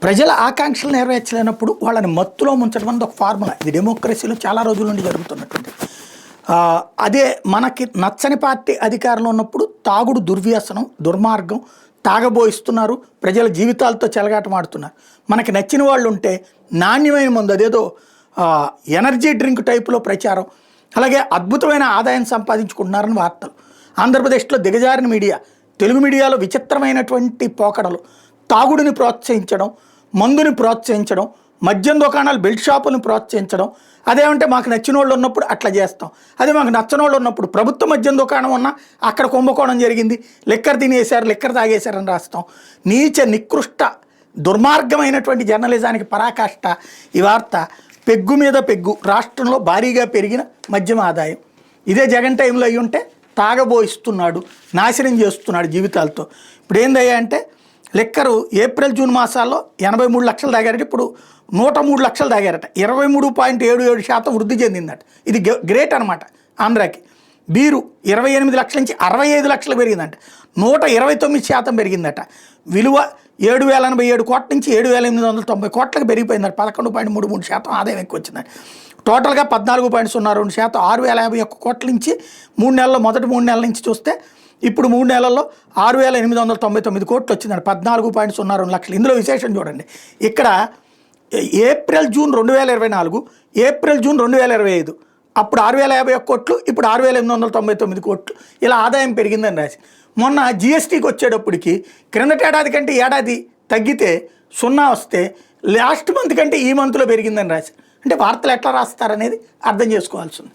ప్రజల ఆకాంక్షలు నెరవేర్చలేనప్పుడు వాళ్ళని మత్తులో ముంచడం అనేది ఒక ఫార్ములా. ఇది డెమోక్రసీలో చాలా రోజుల నుండి జరుగుతున్నటువంటి అదే మనకి నచ్చని పార్టీ అధికారంలో ఉన్నప్పుడు తాగుడు దుర్వ్యసనం, దుర్మార్గం, తాగబోయిస్తున్నారు, ప్రజల జీవితాలతో చెలగాటమాడుతున్నారు. మనకి నచ్చిన వాళ్ళు ఉంటే నాణ్యమైన మందు, అదేదో ఎనర్జీ డ్రింక్ టైపులో ప్రచారం, అలాగే అద్భుతమైన ఆదాయం సంపాదించుకుంటున్నారని వార్తలు. ఆంధ్రప్రదేశ్లో దిగజారిన మీడియా, తెలుగు మీడియాలో విచిత్రమైనటువంటి పోకడలు, తాగుడిని ప్రోత్సహించడం, మందుని ప్రోత్సహించడం, మద్యం దుకాణాలు, బెల్ట్ షాపులను ప్రోత్సహించడం. అదేమంటే మాకు నచ్చిన వాళ్ళు ఉన్నప్పుడు అట్లా చేస్తాం, అదే మాకు నచ్చని వాళ్ళు ఉన్నప్పుడు ప్రభుత్వ మద్యం దుకాణం ఉన్నా అక్కడ కుంభకోణం జరిగింది, లిక్కర్ తినేశారు, లిక్కర్ తాగేశారని రాస్తాం. నీచ నికృష్ట దుర్మార్గమైనటువంటి జర్నలిజానికి పరాకాష్ట ఈ వార్త. పెగ్గు మీద పెగ్గు, రాష్ట్రంలో భారీగా పెరిగిన మద్యం ఆదాయం. ఇదే జగన్ టైంలో అయ్యి ఉంటే తాగబోయిస్తున్నాడు, నాశనం చేస్తున్నాడు జీవితాలతో. ఇప్పుడు ఏందయ్యా అంటే లిక్కరు ఏప్రిల్ జూన్ మాసాల్లో 83 లక్షలు తాగారట, ఇప్పుడు 103 లక్షలు తాగారట. 23.77% వృద్ధి చెందిందట. ఇది గ్రేట్ అనమాట ఆంధ్రాకి. బీరు 28 లక్షల నుంచి 65 లక్షలు పెరిగిందంట, 129% పెరిగిందట. విలువ 7,087 కోట్ల నుంచి 7,890 కోట్లకు పెరిగిపోయిందట. 11.33% ఆదాయం ఎక్కువ వచ్చిందట. టోటల్గా 14.02%, 6,051 కోట్ల నుంచి 3 నెలల్లో, మొదటి 3 నెలల నుంచి చూస్తే ఇప్పుడు 3 నెలల్లో 6,899 కోట్లు వచ్చిందండి, 14.02 లక్షలు. ఇందులో విశేషం చూడండి, ఇక్కడ ఏప్రిల్ జూన్ 2024, ఏప్రిల్ జూన్ 2025 అప్పుడు 6,051 కోట్లు, ఇప్పుడు 6,899 కోట్లు, ఇలా ఆదాయం పెరిగిందని రాసి. మొన్న జిఎస్టీకి వచ్చేటప్పటికి క్రిందటి ఏడాది కంటే ఏడాది తగ్గితే 0 వస్తే లాస్ట్ మంత్ కంటే ఈ మంత్లో పెరిగిందని రాసి. అంటే వార్తలు ఎట్లా రాస్తారనేది అర్థం చేసుకోవాల్సి ఉంది.